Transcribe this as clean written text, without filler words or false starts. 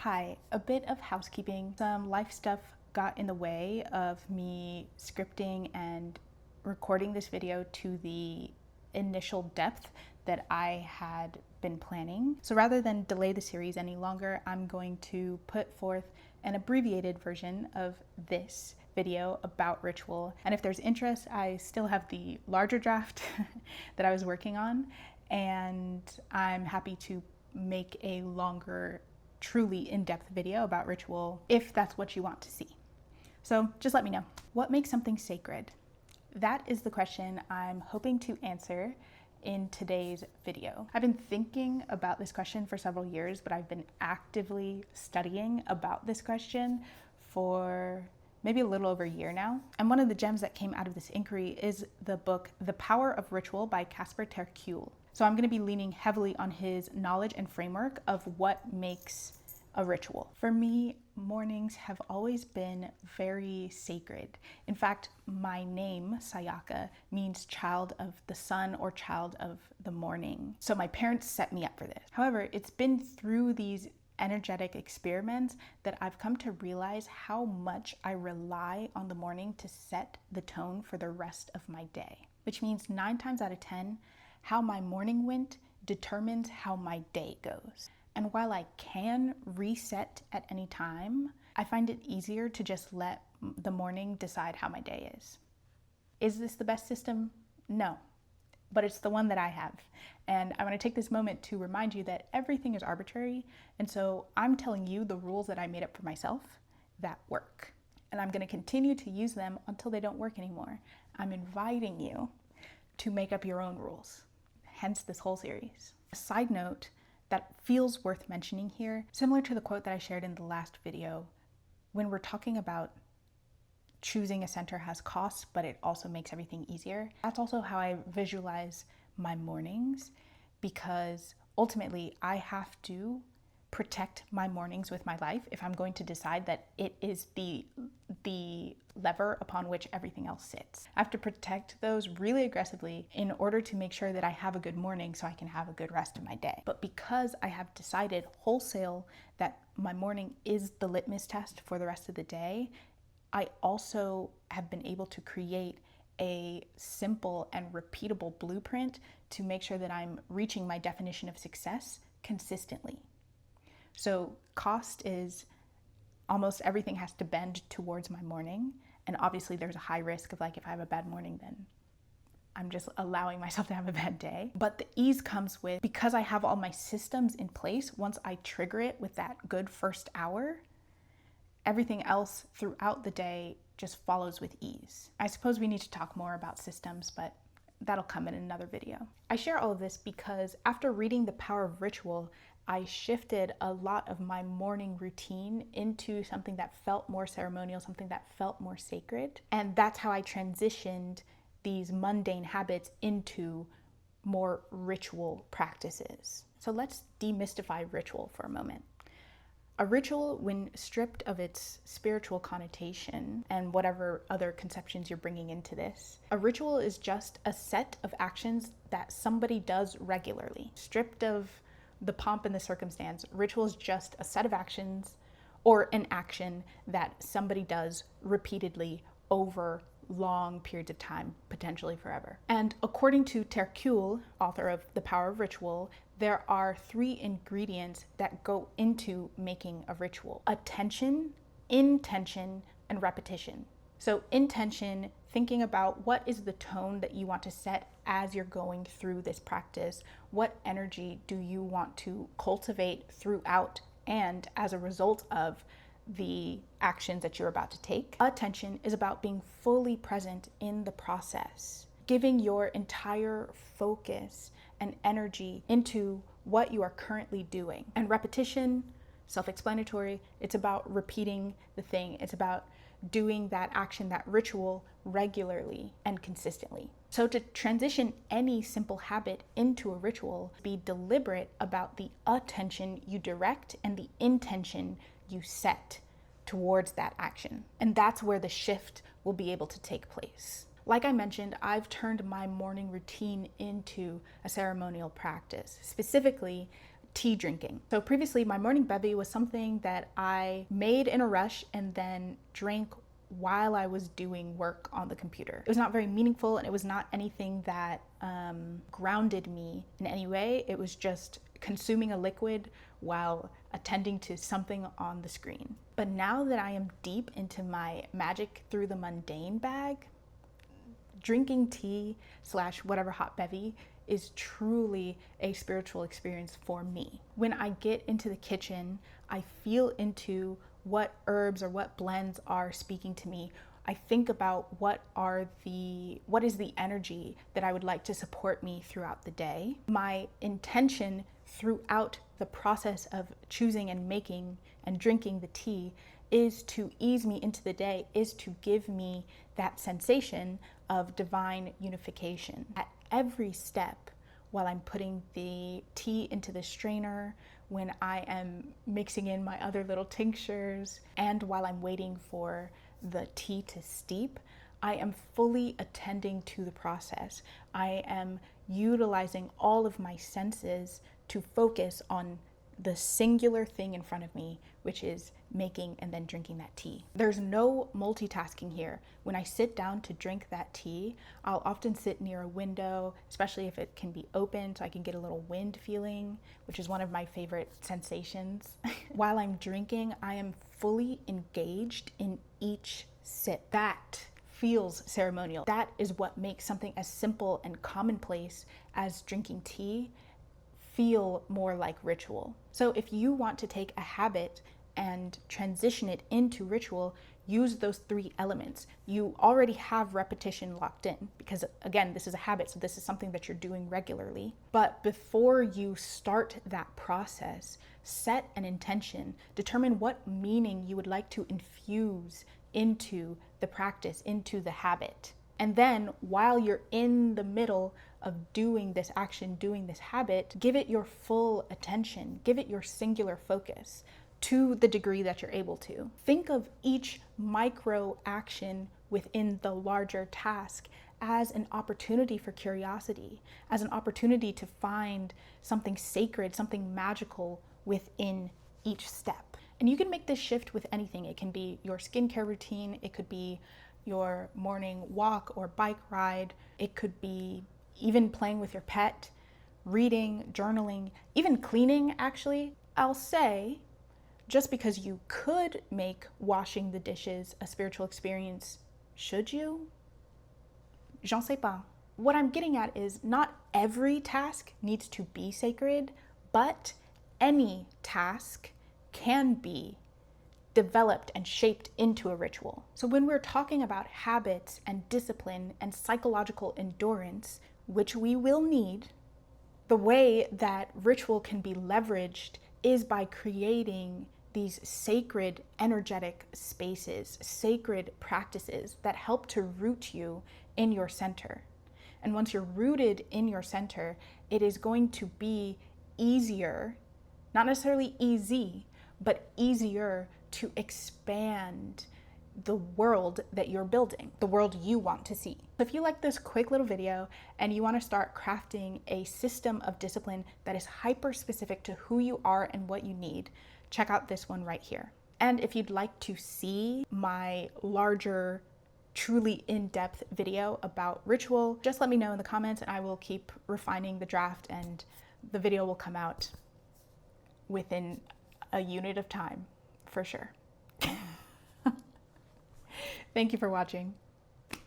Hi, a bit of housekeeping. Some life stuff got in the way of me scripting and recording this video to the initial depth that I had been planning. So rather than delay the series any longer, I'm going to put forth an abbreviated version of this video about ritual. And if there's interest, I still have the larger draft that I was working on, and I'm happy to make a longer, truly in-depth video about ritual if that's what you want to see. So just let me know. What makes something sacred? That is the question I'm hoping to answer in today's video. I've been thinking about this question for several years, but I've been actively studying about this question for maybe a little over a year now. And one of the gems that came out of this inquiry is the book, The Power of Ritual by Casper Ter Kuile. So I'm going to be leaning heavily on his knowledge and framework of what makes a ritual. For me, mornings have always been very sacred. In fact, my name, Sayaka, means child of the sun or child of the morning. So my parents set me up for this. However, it's been through these energetic experiments that I've come to realize how much I rely on the morning to set the tone for the rest of my day, which means 9 times out of 10, how my morning went determines how my day goes. And while I can reset at any time, I find it easier to just let the morning decide how my day is. Is this the best system? No, but it's the one that I have. And I want to take this moment to remind you that everything is arbitrary. And so I'm telling you the rules that I made up for myself that work. And I'm going to continue to use them until they don't work anymore. I'm inviting you to make up your own rules, hence this whole series. A side note that feels worth mentioning here, similar to the quote that I shared in the last video, when we're talking about choosing a center has costs, but it also makes everything easier. That's also how I visualize my mornings, because ultimately I have to protect my mornings with my life if I'm going to decide that it is the lever upon which everything else sits. I have to protect those really aggressively in order to make sure that I have a good morning so I can have a good rest of my day. But because I have decided wholesale that my morning is the litmus test for the rest of the day, I also have been able to create a simple and repeatable blueprint to make sure that I'm reaching my definition of success consistently. So cost is almost everything has to bend towards my morning. And obviously there's a high risk of, like, if I have a bad morning, then I'm just allowing myself to have a bad day. But the ease comes with, because I have all my systems in place, once I trigger it with that good first hour, everything else throughout the day just follows with ease. I suppose we need to talk more about systems, but that'll come in another video. I share all of this because after reading The Power of Ritual, I shifted a lot of my morning routine into something that felt more ceremonial, something that felt more sacred. And that's how I transitioned these mundane habits into more ritual practices. So let's demystify ritual for a moment. A ritual, when stripped of its spiritual connotation and whatever other conceptions you're bringing into this, a ritual is just a set of actions that somebody does regularly. Stripped of the pomp and the circumstance, ritual is just a set of actions or an action that somebody does repeatedly over long periods of time, potentially forever. And according to Ter Kuile, author of The Power of Ritual, there are 3 ingredients that go into making a ritual: attention, intention, and repetition. So intention, thinking about what is the tone that you want to set as you're going through this practice. What energy do you want to cultivate throughout and as a result of the actions that you're about to take? Attention is about being fully present in the process, giving your entire focus and energy into what you are currently doing. And repetition, self-explanatory, it's about repeating the thing. It's about doing that action, that ritual, regularly and consistently. So to transition any simple habit into a ritual, be deliberate about the attention you direct and the intention you set towards that action. And that's where the shift will be able to take place. Like I mentioned, I've turned my morning routine into a ceremonial practice, specifically tea drinking. So previously, my morning bevy was something that I made in a rush and then drank while I was doing work on the computer. It was not very meaningful, and it was not anything that grounded me in any way. It was just consuming a liquid while attending to something on the screen. But now that I am deep into my magic through the mundane bag, drinking tea / whatever hot bevy is truly a spiritual experience for me. When I get into the kitchen, I feel into what herbs or what blends are speaking to me. I think about what is the energy that I would like to support me throughout the day. My intention throughout the process of choosing and making and drinking the tea is to ease me into the day, is to give me that sensation of divine unification. At every step, while I'm putting the tea into the strainer, when I am mixing in my other little tinctures, and while I'm waiting for the tea to steep, I am fully attending to the process. I am utilizing all of my senses to focus on the singular thing in front of me, which is making and then drinking that tea. There's no multitasking here. When I sit down to drink that tea, I'll often sit near a window, especially if it can be open so I can get a little wind feeling, which is one of my favorite sensations. While I'm drinking, I am fully engaged in each sip. That feels ceremonial. That is what makes something as simple and commonplace as drinking tea feel more like ritual. So if you want to take a habit and transition it into ritual, use those 3 elements. You already have repetition locked in because, again, this is a habit, so this is something that you're doing regularly. But before you start that process, set an intention. Determine what meaning you would like to infuse into the practice, into the habit. And then while you're in the middle of doing this action, doing this habit, give it your full attention, give it your singular focus to the degree that you're able to. Think of each micro action within the larger task as an opportunity for curiosity, as an opportunity to find something sacred, something magical within each step. And you can make this shift with anything. It can be your skincare routine, it could be your morning walk or bike ride, it could be even playing with your pet, reading, journaling, even cleaning, actually. I'll say, just because you could make washing the dishes a spiritual experience, should you? J'en sais pas. What I'm getting at is not every task needs to be sacred, but any task can be developed and shaped into a ritual. So when we're talking about habits and discipline and psychological endurance, which we will need, the way that ritual can be leveraged is by creating these sacred energetic spaces, sacred practices that help to root you in your center. And once you're rooted in your center, it is going to be easier, not necessarily easy, but easier to expand the world that you're building, the world you want to see. So if you like this quick little video and you want to start crafting a system of discipline that is hyper specific to who you are and what you need, check out this one right here. And if you'd like to see my larger, truly in-depth video about ritual, just let me know in the comments and I will keep refining the draft and the video will come out within a unit of time, for sure. Thank you for watching.